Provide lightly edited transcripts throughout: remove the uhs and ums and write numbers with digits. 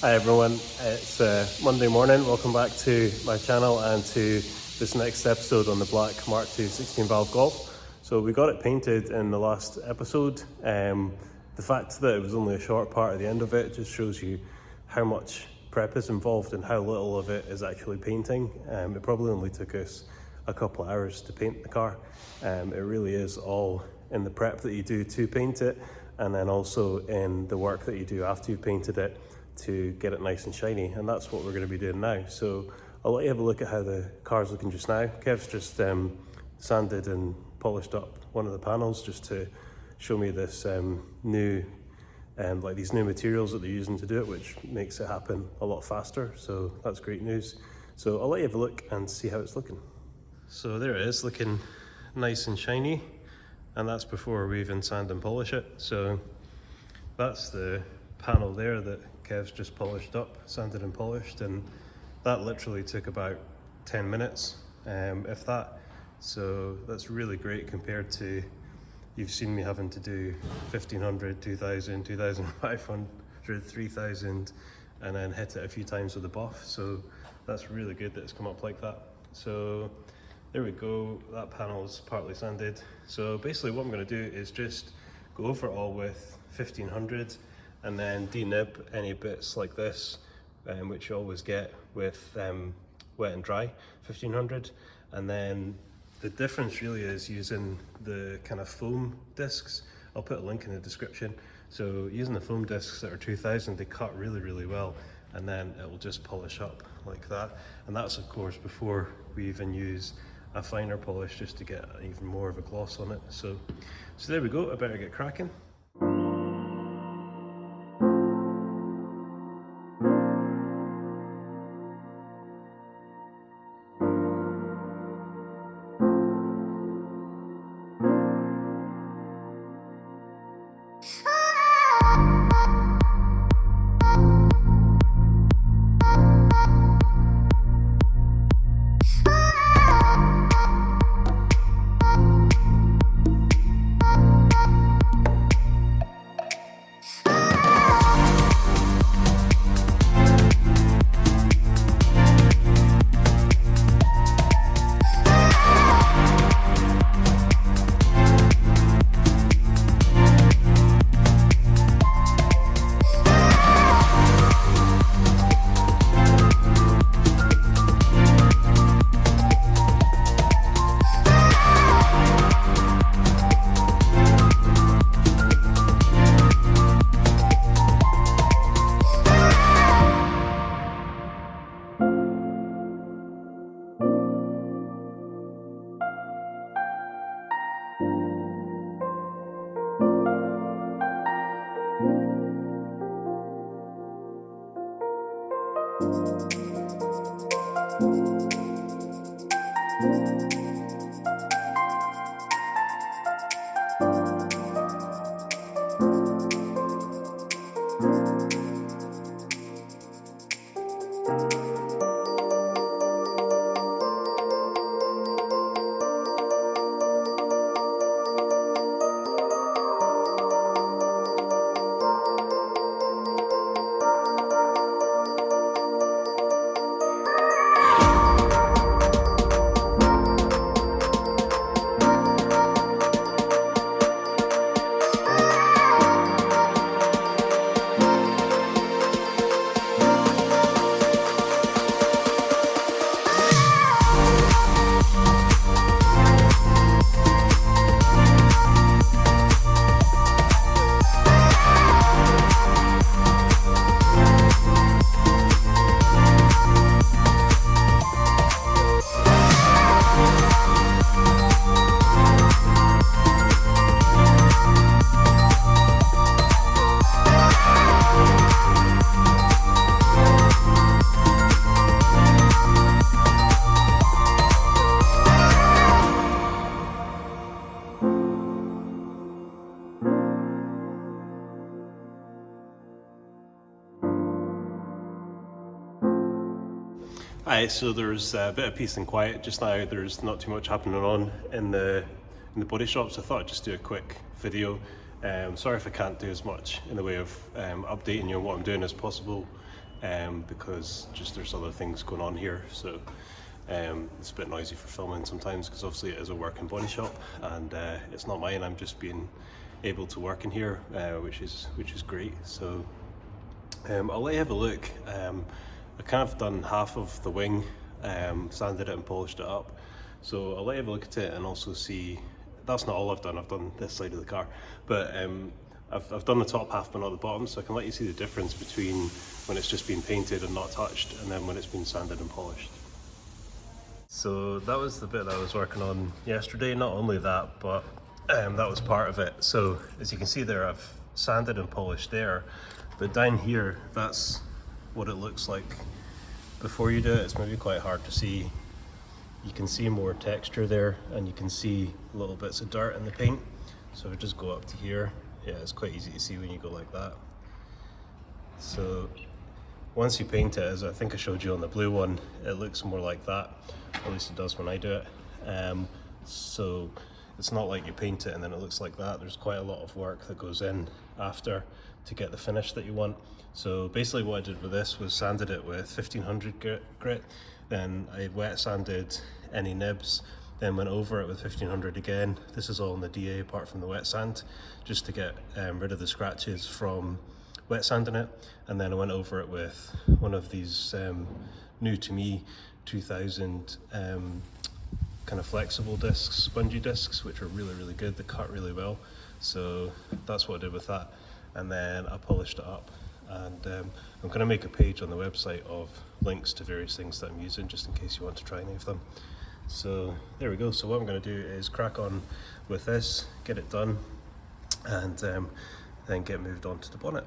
Hi everyone, it's Monday morning. Welcome back to my channel and to this next episode on the black Mark II 16 valve Golf. So we got it painted in the last episode. The fact that it was only a short part at the end of it just shows you how much prep is involved and how little of it is actually painting. It probably only took us a couple of hours to paint the car. It really is all in the prep that you do to paint it, and then also in the work that you do after you've painted it to get it nice and shiny, and that's what we're going to be doing now. So I'll let you have a look at how the car's looking just now. Kev's just sanded and polished up one of the panels just to show me this new these new materials that they're using to do it, which makes it happen a lot faster, so that's great news. So I'll let you have a look and see how it's looking. So there it is, looking nice and shiny, and that's before we even sand and polish it. So that's the panel there that Kev's just polished up, sanded and polished, and that literally took about 10 minutes, if that. So that's really great compared to, you've seen me having to do 1500, 2000, 2500, 3000, and then hit it a few times with the buff. So that's really good that it's come up like that. So there we go, that panel's partly sanded. So basically what I'm going to do is just go over it all with 1500 and then denib any bits like this, which you always get with wet and dry 1500. And then the difference really is using the kind of foam discs. I'll put a link in the description. So using the foam discs that are 2000, they cut really well, and then it will just polish up like that. And that's of course before we even use a finer polish just to get even more of a gloss on it. So there we go, I better get cracking. Alright, so there's a bit of peace and quiet just now. There's not too much happening on in the body shop, so I thought I'd just do a quick video. Sorry if I can't do as much in the way of updating you on what I'm doing as possible because just there's other things going on here. So it's a bit noisy for filming sometimes, because obviously it is a working body shop, and it's not mine. I'm just being able to work in here, which is great. So I'll let you have a look. I kind of done half of the wing, sanded it and polished it up. So I'll let you have a look at it and also see. That's not all I've done. I've done this side of the car, but I've done the top half but not the bottom, so I can let you see the difference between when it's just been painted and not touched, and then when it's been sanded and polished. So that was the bit that I was working on yesterday. Not only that, but that was part of it. So as you can see there, I've sanded and polished there, but down here, that's what it looks like before you do it. It's maybe quite hard to see. You can see more texture there, and you can see little bits of dirt in the paint. So if I just go up to here, yeah, it's quite easy to see when you go like that. So once you paint it, as I think I showed you on the blue one, it looks more like that. At least it does when I do it. So it's not like you paint it and then it looks like that. There's quite a lot of work that goes in after to get the finish that you want. So basically what I did with this was sanded it with 1500 grit, then I wet sanded any nibs, then went over it with 1500 again. This is all in the DA apart from the wet sand, just to get rid of the scratches from wet sanding it. And then I went over it with one of these new to me 2000 kind of flexible discs, spongy discs, which are really good. They cut really well. So that's what I did with that. And then I polished it up. And I'm going to make a page on the website of links to various things that I'm using, just in case you want to try any of them. So there we go. So what I'm going to do is crack on with this, get it done, and then get moved on to the bonnet.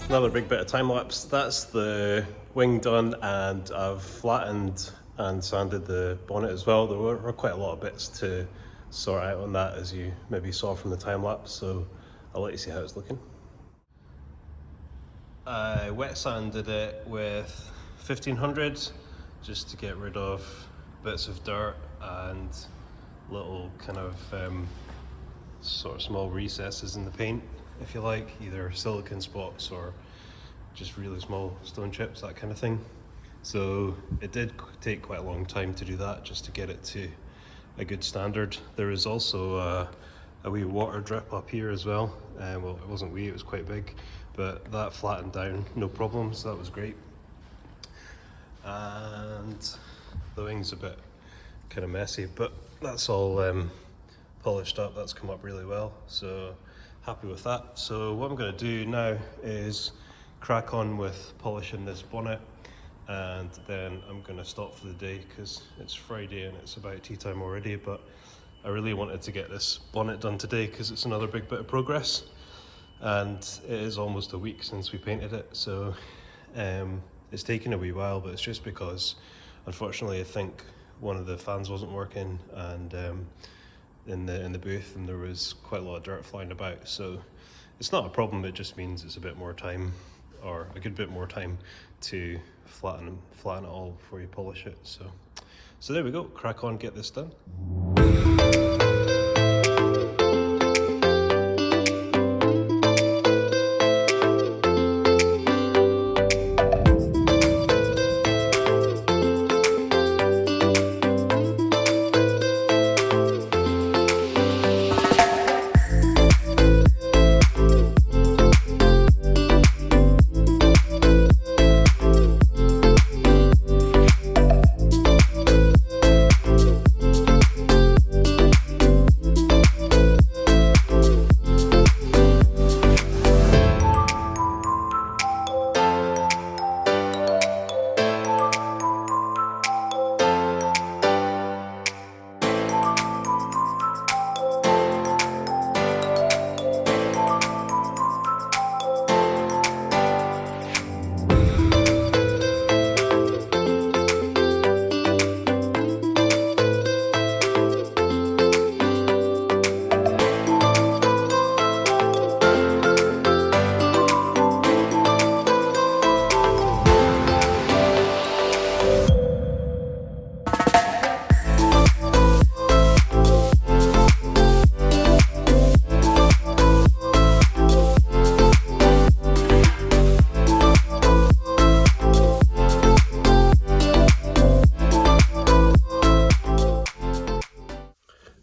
Another big bit of time lapse. That's the wing done, and I've flattened and sanded the bonnet as well. There were quite a lot of bits to sort out on that, as you maybe saw from the time lapse, so I'll let you see how it's looking. I wet sanded it with 1500 just to get rid of bits of dirt and little kind of sort of small recesses in the paint, if you like, either silicone spots or just really small stone chips, that kind of thing. So it did take quite a long time to do that, just to get it to a good standard. There is also a wee water drip up here as well. Well, it wasn't wee, it was quite big, but that flattened down no problems, that was great. And the wing's a bit kind of messy, but that's all polished up, that's come up really well, so happy with that. So what I'm going to do now is crack on with polishing this bonnet, and then I'm going to stop for the day because it's Friday and it's about tea time already, but I really wanted to get this bonnet done today because it's another big bit of progress, and it is almost a week since we painted it, so it's taken a wee while, but it's just because unfortunately I think one of the fans wasn't working, and in the booth, and there was quite a lot of dirt flying about, so it's not a problem, it just means it's a bit more time, or a good bit more time, to flatten it all before you polish it. So there we go, crack on, get this done.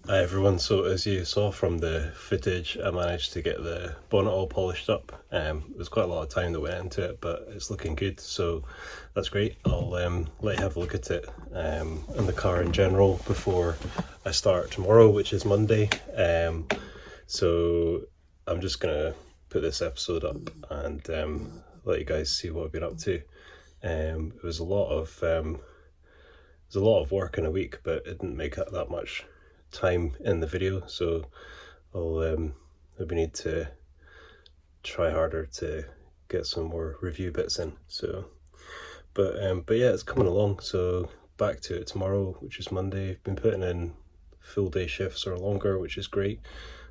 Hi everyone, so as you saw from the footage, I managed to get the bonnet all polished up. There's quite a lot of time that went into it, but it's looking good, so that's great. I'll let you have a look at it and the car in general before I start tomorrow, which is Monday. So I'm just gonna put this episode up and let you guys see what I've been up to. It was a lot of work in a week, but it didn't make it that much time in the video, so I'll maybe need to try harder to get some more review bits in. So but yeah, it's coming along, so back to it tomorrow, which is Monday. I've been putting in full day shifts or longer, which is great.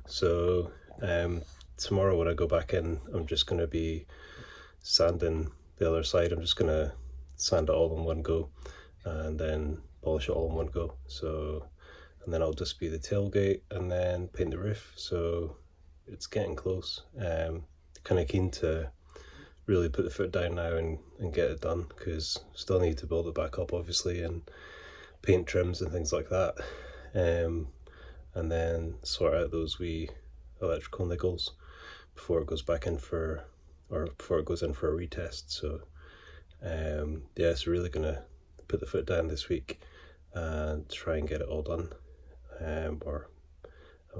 So tomorrow when I go back in, I'm just going to be sanding the other side. I'm just going to sand it all in one go and then polish it all in one go. So, and then I'll just be the tailgate and then paint the roof. So it's getting close. Kind of keen to really put the foot down now and get it done, because still need to build it back up obviously, and paint trims and things like that, and then sort out those wee electrical niggles before it goes back in for, or before it goes in for a retest. So yeah, so really gonna put the foot down this week and try and get it all done, or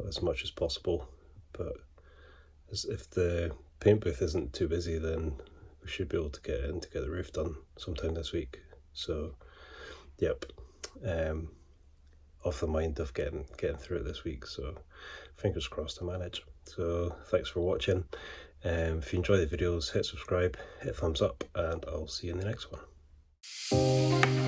as much as possible. But if the paint booth isn't too busy, then we should be able to get in to get the roof done sometime this week. So yep, off the mind of getting through it this week, so fingers crossed to manage. So thanks for watching. If you enjoy the videos, hit subscribe, hit thumbs up, and I'll see you in the next one.